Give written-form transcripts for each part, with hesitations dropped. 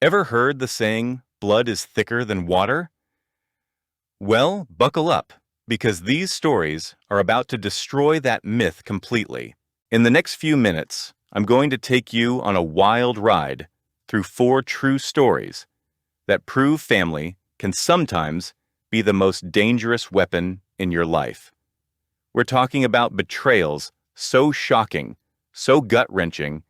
Ever heard the saying, blood is thicker than water? Well, buckle up, because these stories are about to destroy that myth completely. In the next few minutes, I'm going to take you on a wild ride through four true stories that prove family can sometimes be the most dangerous weapon in your life. We're talking about betrayals so shocking, so gut-wrenching,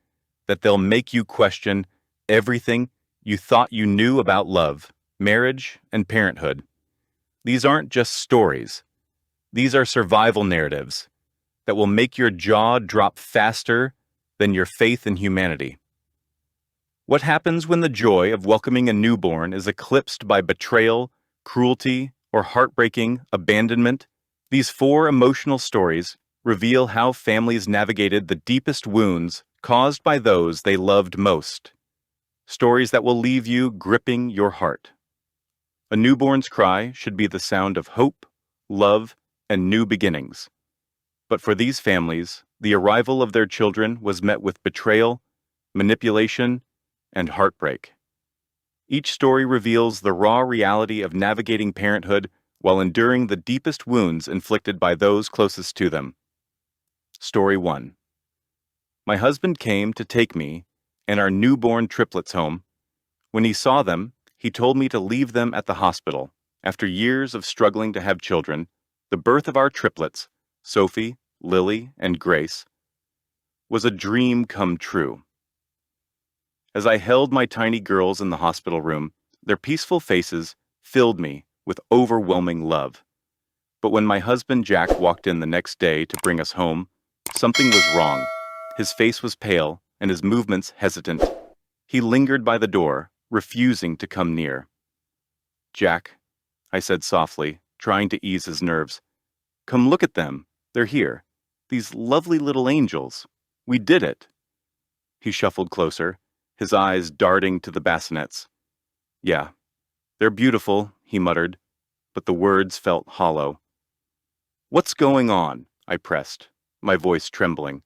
that they'll make you question everything you thought you knew about love, marriage, and parenthood. These aren't just stories. These are survival narratives that will make your jaw drop faster than your faith in humanity. What happens when the joy of welcoming a newborn is eclipsed by betrayal, cruelty, or heartbreaking abandonment? These four emotional stories reveal how families navigated the deepest wounds caused by those they loved most. Stories that will leave you gripping your heart. A newborn's cry should be the sound of hope, love, and new beginnings. But for these families, the arrival of their children was met with betrayal, manipulation, and heartbreak. Each story reveals the raw reality of navigating parenthood while enduring the deepest wounds inflicted by those closest to them. Story 1. My husband came to take me and our newborn triplets home. When he saw them, he told me to leave them at the hospital. After years of struggling to have children, the birth of our triplets, Sophie, Lily, and Grace, was a dream come true. As I held my tiny girls in the hospital room, their peaceful faces filled me with overwhelming love. But when my husband Jack walked in the next day to bring us home, something was wrong. His face was pale and his movements hesitant. He lingered by the door, refusing to come near. "Jack," I said softly, trying to ease his nerves. "Come look at them. They're here. These lovely little angels. We did it." He shuffled closer, his eyes darting to the bassinets. "Yeah, they're beautiful," he muttered, but the words felt hollow. "What's going on?" I pressed, my voice trembling.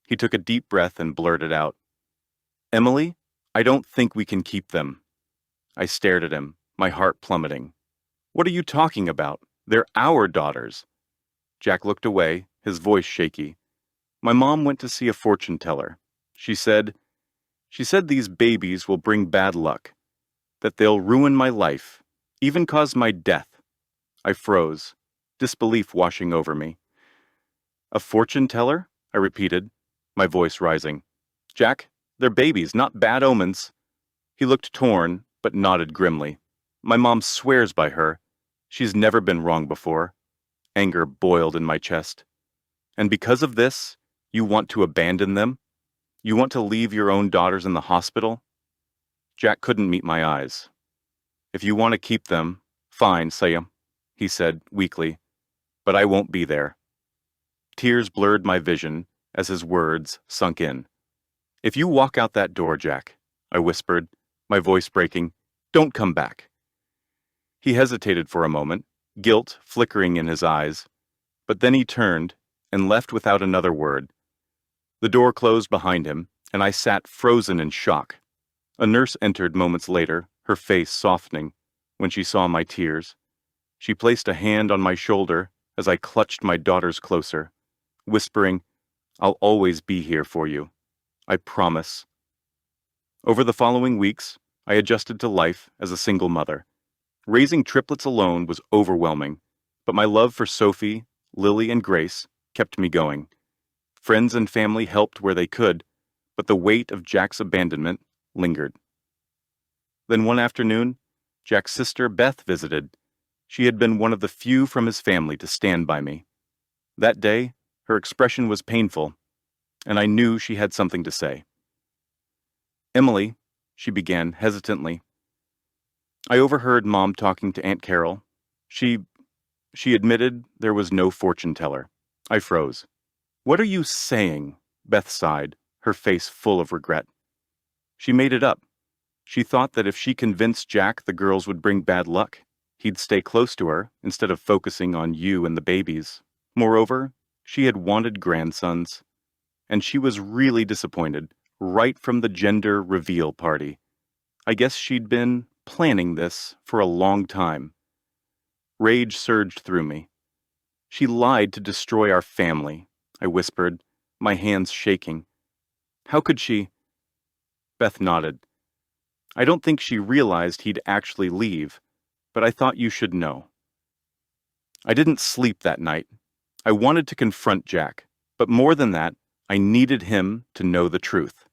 He took a deep breath and blurted out, "Emily, I don't think we can keep them." I stared at him, my heart plummeting. "What are you talking about? They're our daughters." Jack looked away, his voice shaky. "My mom went to see a fortune teller. She said these babies will bring bad luck, that they'll ruin my life, even cause my death." I froze, disbelief washing over me. "A fortune teller?" I repeated, my voice rising. "Jack, they're babies, not bad omens." He looked torn, but nodded grimly. "My mom swears by her. She's never been wrong before." Anger boiled in my chest. "And because of this, you want to abandon them? You want to leave your own daughters in the hospital?" Jack couldn't meet my eyes. "If you want to keep them, fine, Sayam," he said weakly, "but I won't be there." Tears blurred my vision as his words sunk in. "If you walk out that door, Jack," I whispered, my voice breaking, "don't come back." He hesitated for a moment, guilt flickering in his eyes, but then he turned and left without another word. The door closed behind him, and I sat frozen in shock. A nurse entered moments later, her face softening when she saw my tears. She placed a hand on my shoulder as I clutched my daughters closer, whispering, "I'll always be here for you. I promise." Over the following weeks, I adjusted to life as a single mother. Raising triplets alone was overwhelming, but my love for Sophie, Lily, and Grace kept me going. Friends and family helped where they could, but the weight of Jack's abandonment lingered. Then one afternoon, Jack's sister Beth visited. She had been one of the few from his family to stand by me. That day, her expression was painful, and I knew she had something to say. "Emily," she began hesitantly, "I overheard Mom talking to Aunt Carol. She admitted there was no fortune teller." I froze. "What are you saying?" Beth sighed, her face full of regret. "She made it up. She thought that if she convinced Jack the girls would bring bad luck, he'd stay close to her instead of focusing on you and the babies. Moreover, she had wanted grandsons, and she was really disappointed right from the gender reveal party. I guess she'd been planning this for a long time. Rage surged through me. She lied to destroy our family, I whispered, my hands shaking. How could she? Beth nodded. I don't think she realized he'd actually leave, but I thought you should know. I didn't sleep that night. I wanted to confront Jack, but more than that, I needed him to know the truth.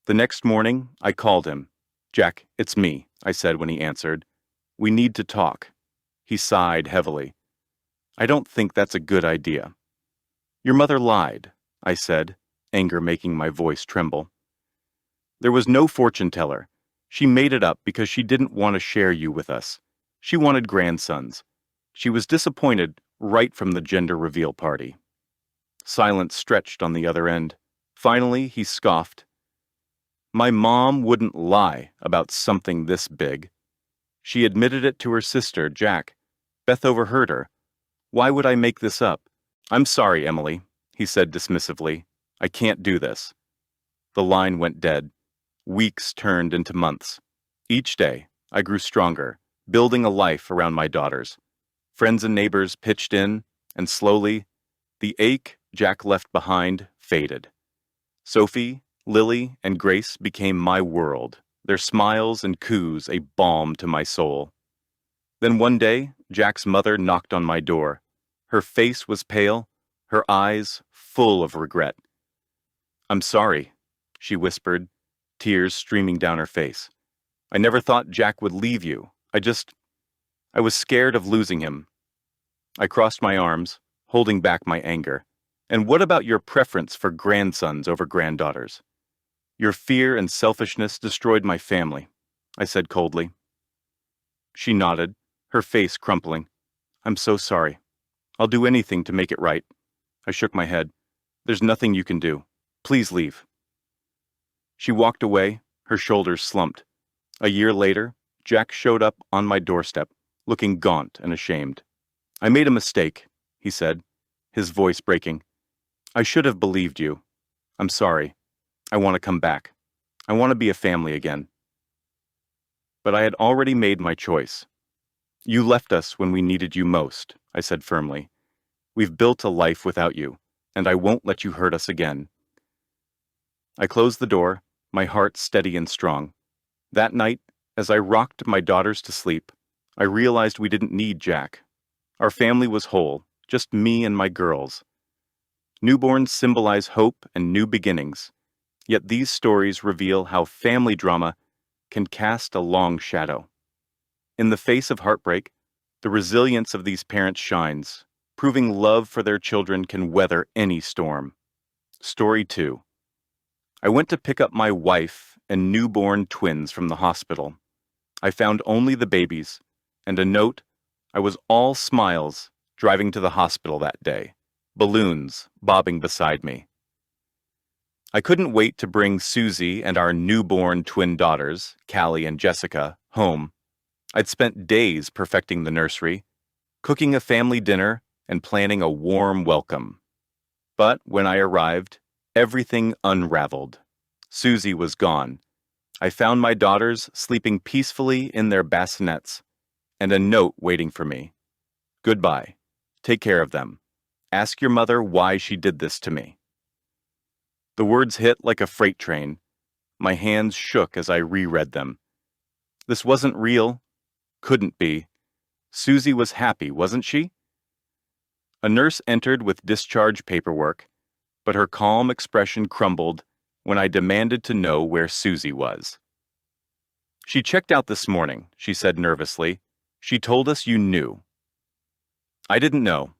The next morning, I called him. Jack, it's me, I said when he answered. We need to talk. He sighed heavily. I don't think that's a good idea. Your mother lied, I said, anger making my voice tremble. There was no fortune teller. She made it up because she didn't want to share you with us. She wanted grandsons. She was disappointed right from the gender reveal party. Silence stretched on the other end. Finally, he scoffed. My mom wouldn't lie about something this big. She admitted it to her sister, Jack. Beth overheard her. Why would I make this up? I'm sorry, Emily, he said dismissively. I can't do this. The line went dead. Weeks turned into months. Each day, I grew stronger, building a life around my daughters. Friends and neighbors pitched in, and slowly, the ache Jack left behind faded. Sophie, Lily, and Grace became my world, their smiles and coos a balm to my soul. Then one day, Jack's mother knocked on my door. Her face was pale, her eyes full of regret. I'm sorry, she whispered, tears streaming down her face. I never thought Jack would leave you. I was scared of losing him. I crossed my arms, holding back my anger. And what about your preference for grandsons over granddaughters? Your fear and selfishness destroyed my family, I said coldly. She nodded, her face crumpling. I'm so sorry. I'll do anything to make it right. I shook my head. There's nothing you can do. Please leave. She walked away, her shoulders slumped. A year later, Jack showed up on my doorstep, looking gaunt and ashamed. I made a mistake, he said, his voice breaking. I should have believed you. I'm sorry. I want to come back. I want to be a family again. But I had already made my choice. You left us when we needed you most, I said firmly. We've built a life without you, and I won't let you hurt us again. I closed the door, my heart steady and strong. That night, as I rocked my daughters to sleep, I realized we didn't need Jack. Our family was whole, just me and my girls. Newborns symbolize hope and new beginnings, yet these stories reveal how family drama can cast a long shadow. In the face of heartbreak, the resilience of these parents shines, proving love for their children can weather any storm. Story 2. I went to pick up my wife and newborn twins from the hospital. I found only the babies, and a note. I was all smiles driving to the hospital that day, balloons bobbing beside me. I couldn't wait to bring Susie and our newborn twin daughters, Callie and Jessica, home. I'd spent days perfecting the nursery, cooking a family dinner, and planning a warm welcome. But when I arrived, everything unraveled. Susie was gone. I found my daughters sleeping peacefully in their bassinets, and a note waiting for me. Goodbye. Take care of them. Ask your mother why she did this to me. The words hit like a freight train. My hands shook as I reread them. This wasn't real. Couldn't be. Susie was happy, wasn't she? A nurse entered with discharge paperwork, but her calm expression crumbled when I demanded to know where Susie was. She checked out this morning, she said nervously. She told us you knew. I didn't know.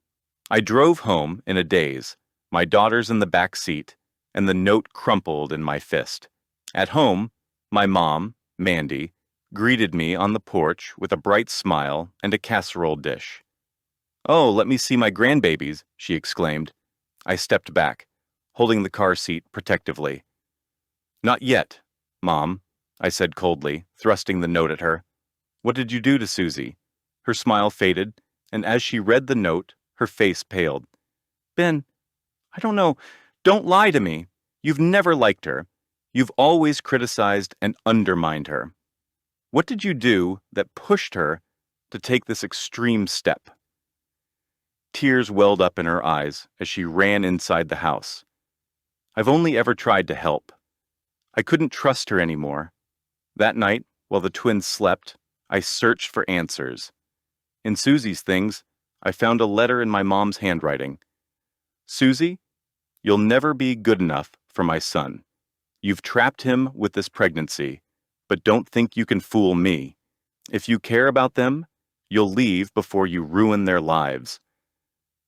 I drove home in a daze, my daughters in the back seat, and the note crumpled in my fist. At home, my mom, Mandy, greeted me on the porch with a bright smile and a casserole dish. Oh, let me see my grandbabies, she exclaimed. I stepped back, holding the car seat protectively. Not yet, Mom, I said coldly, thrusting the note at her. What did you do to Susie? Her smile faded, and as she read the note, her face paled. Ben, I don't know. Don't lie to me. You've never liked her. You've always criticized and undermined her. What did you do that pushed her to take this extreme step? Tears welled up in her eyes as she ran inside the house. I've only ever tried to help. I couldn't trust her anymore. That night, while the twins slept, I searched for answers. In Susie's things, I found a letter in my mom's handwriting. Susie, you'll never be good enough for my son. You've trapped him with this pregnancy, but don't think you can fool me. If you care about them, you'll leave before you ruin their lives.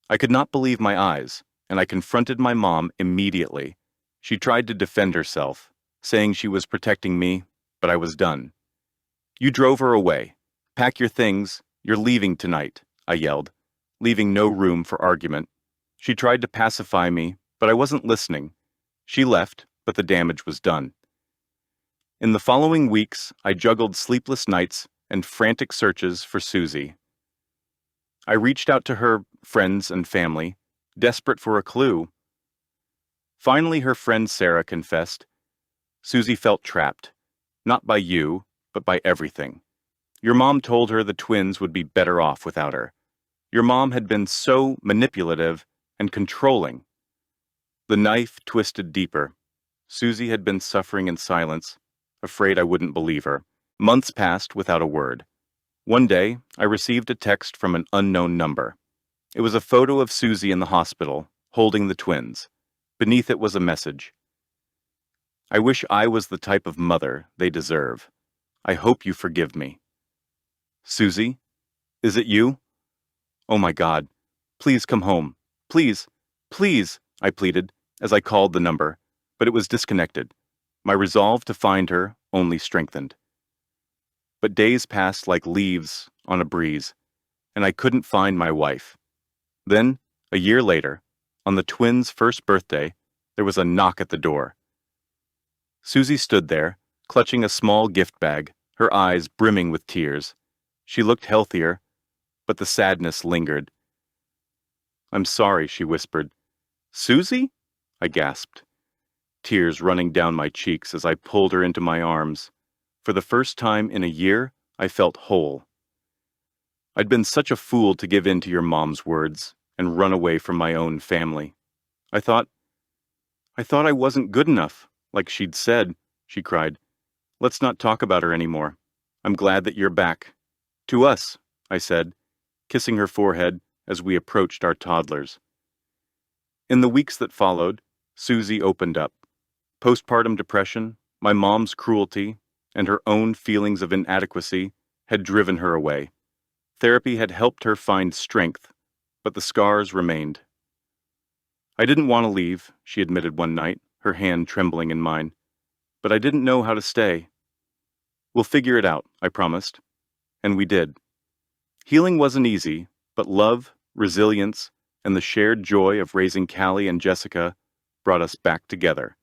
I could not believe my eyes, and I confronted my mom immediately. She tried to defend herself, saying she was protecting me, but I was done. You drove her away. Pack your things. You're leaving tonight, I yelled, leaving no room for argument. She tried to pacify me, but I wasn't listening. She left, but the damage was done. In the following weeks, I juggled sleepless nights and frantic searches for Susie. I reached out to her friends and family, desperate for a clue. Finally, her friend Sarah confessed. Susie felt trapped, not by you, but by everything. Your mom told her the twins would be better off without her. Your mom had been so manipulative and controlling. The knife twisted deeper. Susie had been suffering in silence, afraid I wouldn't believe her. Months passed without a word. One day, I received a text from an unknown number. It was a photo of Susie in the hospital, holding the twins. Beneath it was a message. I wish I was the type of mother they deserve. I hope you forgive me. Susie, is it you? Oh my God, please come home. Please, please, I pleaded as I called the number, but it was disconnected. My resolve to find her only strengthened. But days passed like leaves on a breeze, and I couldn't find my wife. Then, a year later, on the twins' first birthday, there was a knock at the door. Susie stood there, clutching a small gift bag, her eyes brimming with tears. She looked healthier, but the sadness lingered. I'm sorry, she whispered. Susie? I gasped, tears running down my cheeks as I pulled her into my arms. For the first time in a year, I felt whole. I'd been such a fool to give in to your mom's words and run away from my own family. I thought I wasn't good enough, like she'd said, she cried. Let's not talk about her anymore. I'm glad that you're back. To us, I said, kissing her forehead as we approached our toddlers. In the weeks that followed, Susie opened up. Postpartum depression, my mom's cruelty, and her own feelings of inadequacy had driven her away. Therapy had helped her find strength, but the scars remained. I didn't want to leave, she admitted one night, her hand trembling in mine. But I didn't know how to stay. We'll figure it out, I promised. And we did. Healing wasn't easy, but love, resilience, and the shared joy of raising Callie and Jessica brought us back together.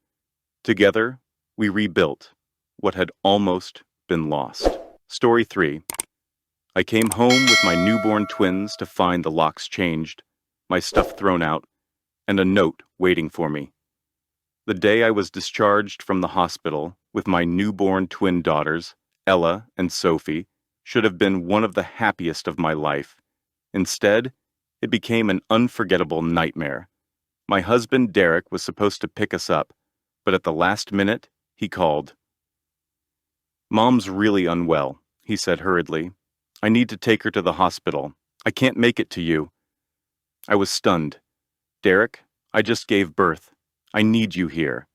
Together, we rebuilt what had almost been lost. Story 3. I came home with my newborn twins to find the locks changed, my stuff thrown out, and a note waiting for me. The day I was discharged from the hospital with my newborn twin daughters, Ella and Sophie, should have been one of the happiest of my life. Instead, it became an unforgettable nightmare. My husband, Derek, was supposed to pick us up, but at the last minute, he called. Mom's really unwell, he said hurriedly. I need to take her to the hospital. I can't make it to you. I was stunned. Derek, I just gave birth. I need you here.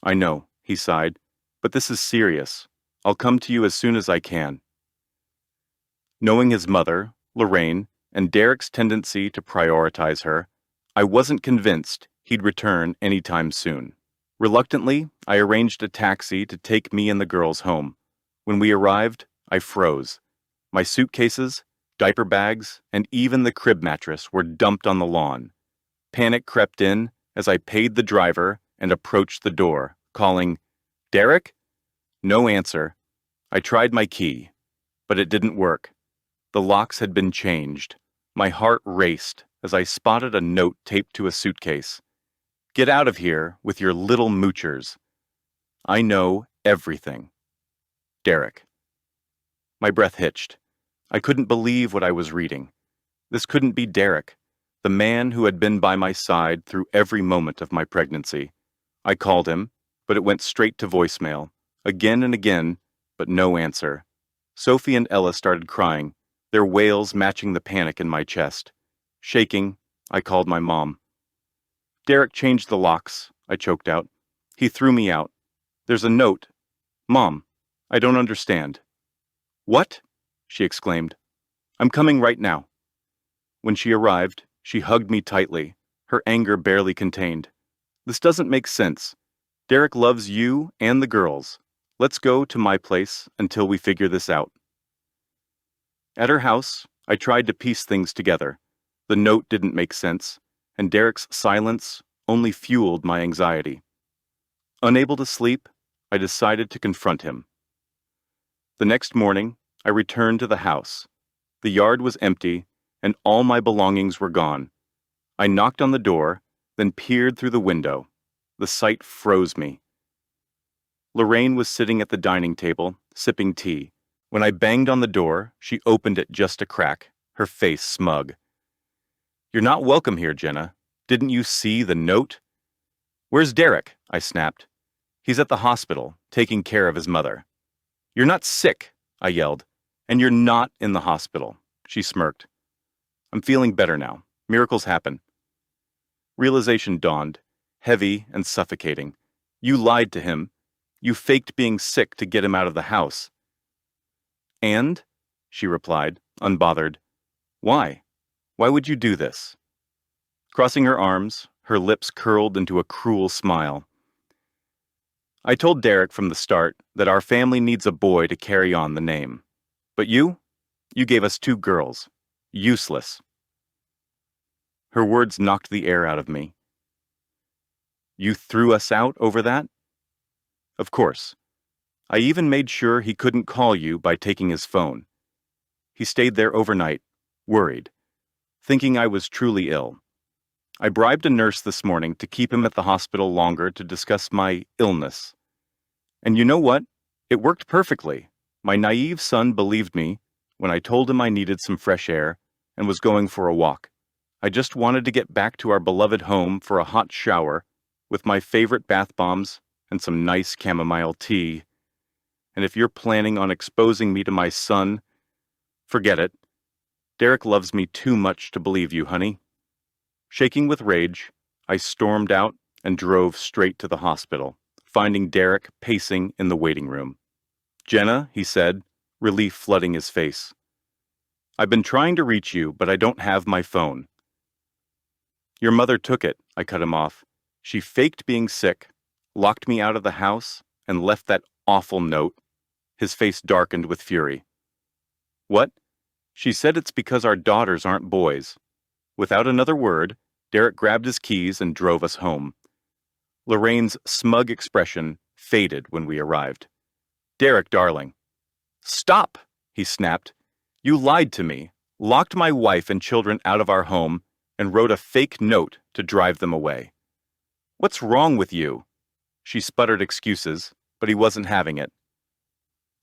I know, he sighed, but this is serious. I'll come to you as soon as I can. Knowing his mother, Lorraine, and Derek's tendency to prioritize her, I wasn't convinced he'd return anytime soon. Reluctantly, I arranged a taxi to take me and the girls home. When we arrived, I froze. My suitcases, diaper bags, and even the crib mattress were dumped on the lawn. Panic crept in as I paid the driver and approached the door, calling, Derek? No answer. I tried my key, but it didn't work. The locks had been changed. My heart raced as I spotted a note taped to a suitcase. Get out of here with your little moochers. I know everything. Derek. My breath hitched. I couldn't believe what I was reading. This couldn't be Derek, the man who had been by my side through every moment of my pregnancy. I called him, but it went straight to voicemail, again and again, but no answer. Sophie and Ella started crying, their wails matching the panic in my chest. Shaking, I called my mom. Derek changed the locks, I choked out. He threw me out. There's a note. Mom, I don't understand. What? She exclaimed. I'm coming right now. When she arrived, she hugged me tightly, her anger barely contained. This doesn't make sense. Derek loves you and the girls. Let's go to my place until we figure this out. At her house, I tried to piece things together. The note didn't make sense, and Derek's silence only fueled my anxiety. Unable to sleep, I decided to confront him. The next morning, I returned to the house. The yard was empty, and all my belongings were gone. I knocked on the door, then peered through the window. The sight froze me. Lorraine was sitting at the dining table, sipping tea. When I banged on the door, she opened it just a crack, her face smug. You're not welcome here, Jenna. Didn't you see the note? Where's Derek? I snapped. He's at the hospital, taking care of his mother. You're not sick, I yelled. And you're not in the hospital, she smirked. I'm feeling better now. Miracles happen. Realization dawned, heavy and suffocating. You lied to him. You faked being sick to get him out of the house. And? She replied, unbothered. Why? Why would you do this? Crossing her arms, her lips curled into a cruel smile. I told Derek from the start that our family needs a boy to carry on the name. But you gave us 2 girls. Useless. Her words knocked the air out of me. You threw us out over that? Of course. I even made sure he couldn't call you by taking his phone. He stayed there overnight, worried, thinking I was truly ill. I bribed a nurse this morning to keep him at the hospital longer to discuss my illness. And you know what? It worked perfectly. My naive son believed me when I told him I needed some fresh air and was going for a walk. I just wanted to get back to our beloved home for a hot shower with my favorite bath bombs and some nice chamomile tea. And if you're planning on exposing me to my son, forget it. Derek loves me too much to believe you, honey. Shaking with rage, I stormed out and drove straight to the hospital, finding Derek pacing in the waiting room. Jenna, he said, relief flooding his face. I've been trying to reach you, but I don't have my phone. Your mother took it, I cut him off. She faked being sick, locked me out of the house, and left that awful note. His face darkened with fury. What? She said it's because our daughters aren't boys. Without another word, Derek grabbed his keys and drove us home. Lorraine's smug expression faded when we arrived. Derek, darling. Stop, he snapped. You lied to me, locked my wife and children out of our home, and wrote a fake note to drive them away. What's wrong with you? She sputtered excuses, but he wasn't having it.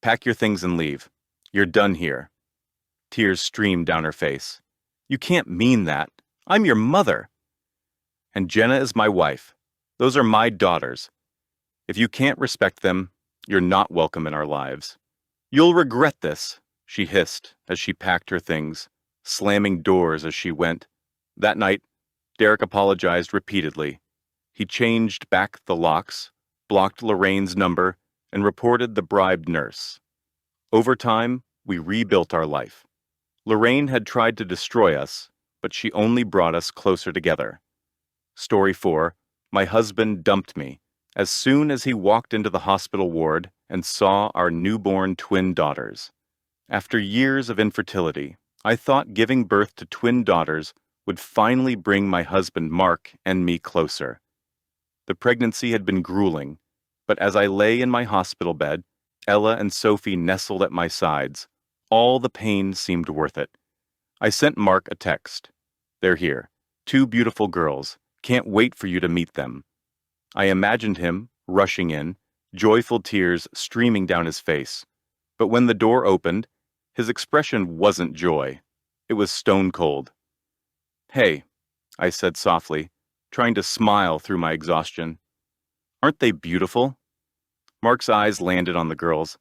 Pack your things and leave. You're done here. Tears streamed down her face. You can't mean that. I'm your mother. And Jenna is my wife. Those are my daughters. If you can't respect them, you're not welcome in our lives. You'll regret this, she hissed as she packed her things, slamming doors as she went. That night, Derek apologized repeatedly. He changed back the locks, blocked Lorraine's number, and reported the bribed nurse. Over time, we rebuilt our life. Lorraine had tried to destroy us, but she only brought us closer together. Story 4. My husband dumped me as soon as he walked into the hospital ward and saw our newborn twin daughters. After years of infertility, I thought giving birth to twin daughters would finally bring my husband Mark and me closer. The pregnancy had been grueling, but as I lay in my hospital bed, Ella and Sophie nestled at my sides. All the pain seemed worth it. I sent Mark a text. They're here. 2 beautiful girls. Can't wait for you to meet them. I imagined him rushing in, joyful tears streaming down his face. But when the door opened, his expression wasn't joy. It was stone cold. "Hey," I said softly, trying to smile through my exhaustion. "Aren't they beautiful?" Mark's eyes landed on the girls,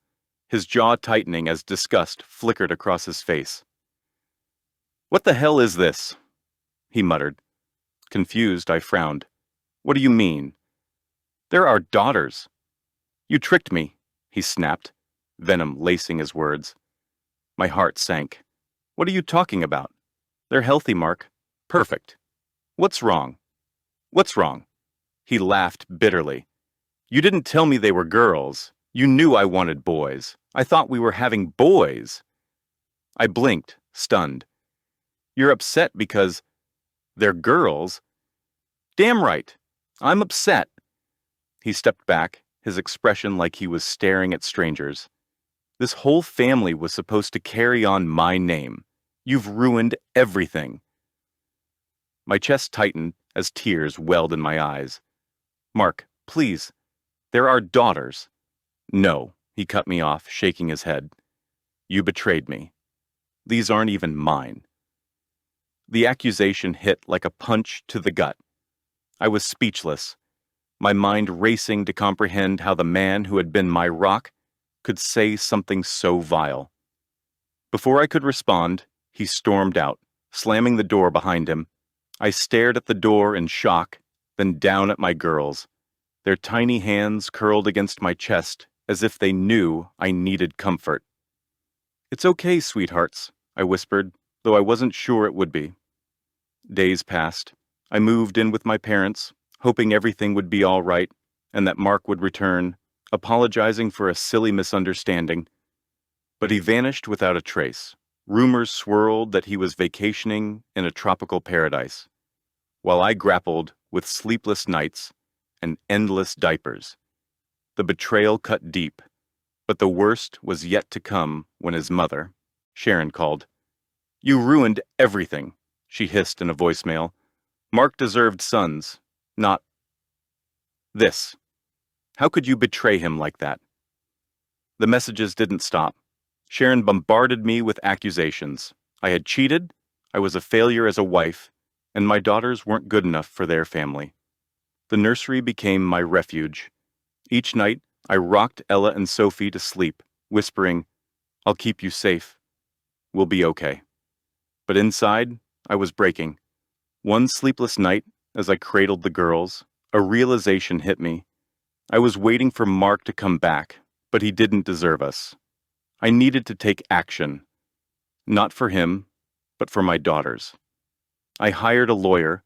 his jaw tightening as disgust flickered across his face. "What the hell is this?" he muttered. Confused, I frowned. "What do you mean?" "They're our daughters." "You tricked me," he snapped, venom lacing his words. My heart sank. "What are you talking about? They're healthy, Mark. Perfect. What's wrong?" "What's wrong?" He laughed bitterly. "You didn't tell me they were girls. You knew I wanted boys. I thought we were having boys." I blinked, stunned. "You're upset because they're girls?" "Damn right. I'm upset." He stepped back, his expression like he was staring at strangers. "This whole family was supposed to carry on my name. You've ruined everything." My chest tightened as tears welled in my eyes. "Mark, please. They're our daughters." "No," he cut me off, shaking his head. "You betrayed me. These aren't even mine." The accusation hit like a punch to the gut. I was speechless, my mind racing to comprehend how the man who had been my rock could say something so vile. Before I could respond, he stormed out, slamming the door behind him. I stared at the door in shock, then down at my girls, their tiny hands curled against my chest as if they knew I needed comfort. "It's okay, sweethearts," I whispered, though I wasn't sure it would be. Days passed. I moved in with my parents, hoping everything would be all right and that Mark would return, apologizing for a silly misunderstanding. But he vanished without a trace. Rumors swirled that he was vacationing in a tropical paradise, while I grappled with sleepless nights and endless diapers. The betrayal cut deep, but the worst was yet to come when his mother, Sharon, called. "You ruined everything," she hissed in a voicemail. "Mark deserved sons, not this. How could you betray him like that?" The messages didn't stop. Sharon bombarded me with accusations. I had cheated, I was a failure as a wife, and my daughters weren't good enough for their family. The nursery became my refuge. Each night, I rocked Ella and Sophie to sleep, whispering, "I'll keep you safe. We'll be okay." But inside, I was breaking. One sleepless night, as I cradled the girls, a realization hit me. I was waiting for Mark to come back, but he didn't deserve us. I needed to take action. Not for him, but for my daughters. I hired a lawyer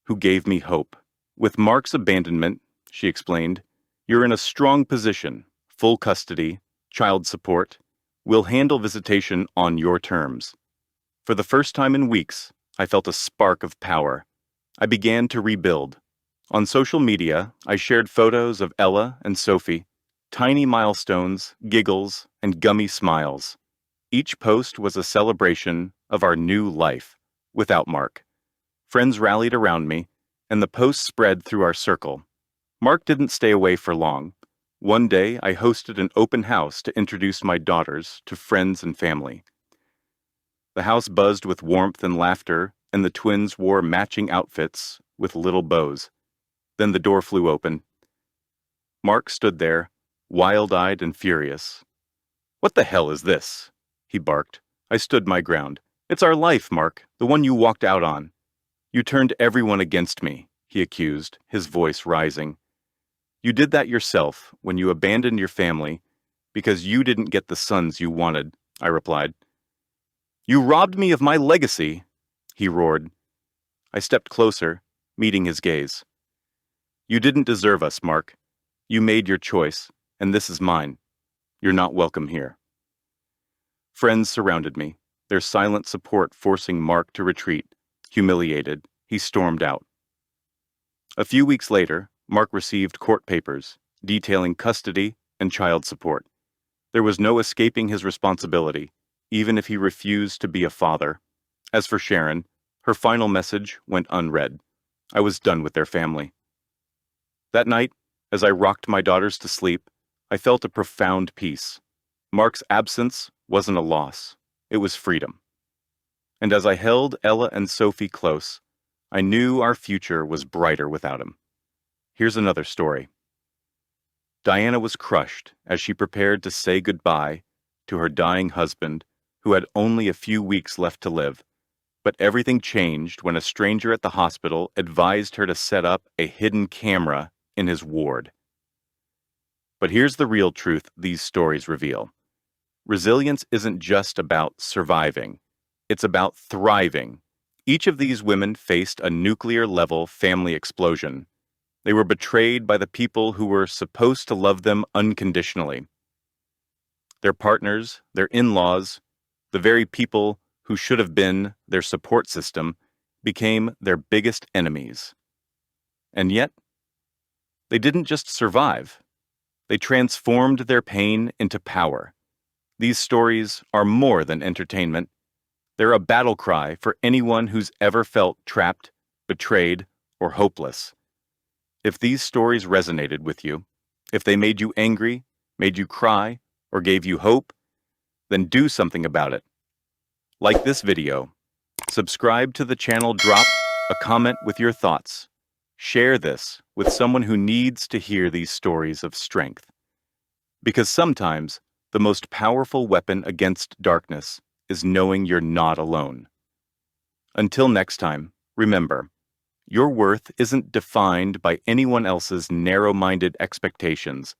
who gave me hope. "With Mark's abandonment," she explained, "you're in a strong position, full custody, child support. We'll handle visitation on your terms." For the first time in weeks, I felt a spark of power. I began to rebuild. On social media, I shared photos of Ella and Sophie, tiny milestones, giggles, and gummy smiles. Each post was a celebration of our new life, without Mark. Friends rallied around me, and the posts spread through our circle. Mark didn't stay away for long. One day, I hosted an open house to introduce my daughters to friends and family. The house buzzed with warmth and laughter, and the twins wore matching outfits with little bows. Then the door flew open. Mark stood there, wild-eyed and furious. "What the hell is this?" he barked. I stood my ground. "It's our life, Mark, the one you walked out on." "You turned everyone against me," he accused, his voice rising. "You did that yourself when you abandoned your family because you didn't get the sons you wanted," I replied. "You robbed me of my legacy," he roared. I stepped closer, meeting his gaze. "You didn't deserve us, Mark. You made your choice, and this is mine. You're not welcome here." Friends surrounded me, their silent support forcing Mark to retreat. Humiliated, he stormed out. A few weeks later, Mark received court papers detailing custody and child support. There was no escaping his responsibility, even if he refused to be a father. As for Sharon, her final message went unread. I was done with their family. That night, as I rocked my daughters to sleep, I felt a profound peace. Mark's absence wasn't a loss. It was freedom. And as I held Ella and Sophie close, I knew our future was brighter without him. Here's another story. Diana was crushed as she prepared to say goodbye to her dying husband, who had only a few weeks left to live. But everything changed when a stranger at the hospital advised her to set up a hidden camera in his ward. But here's the real truth these stories reveal. Resilience isn't just about surviving. It's about thriving. Each of these women faced a nuclear-level family explosion. They were betrayed by the people who were supposed to love them unconditionally. Their partners, their in-laws, the very people who should have been their support system, became their biggest enemies. And yet, they didn't just survive. They transformed their pain into power. These stories are more than entertainment. They're a battle cry for anyone who's ever felt trapped, betrayed, or hopeless. If these stories resonated with you, if they made you angry, made you cry, or gave you hope, then do something about it. Like this video, subscribe to the channel, drop a comment with your thoughts. Share this with someone who needs to hear these stories of strength. Because sometimes the most powerful weapon against darkness is knowing you're not alone. Until next time, remember, your worth isn't defined by anyone else's narrow-minded expectations.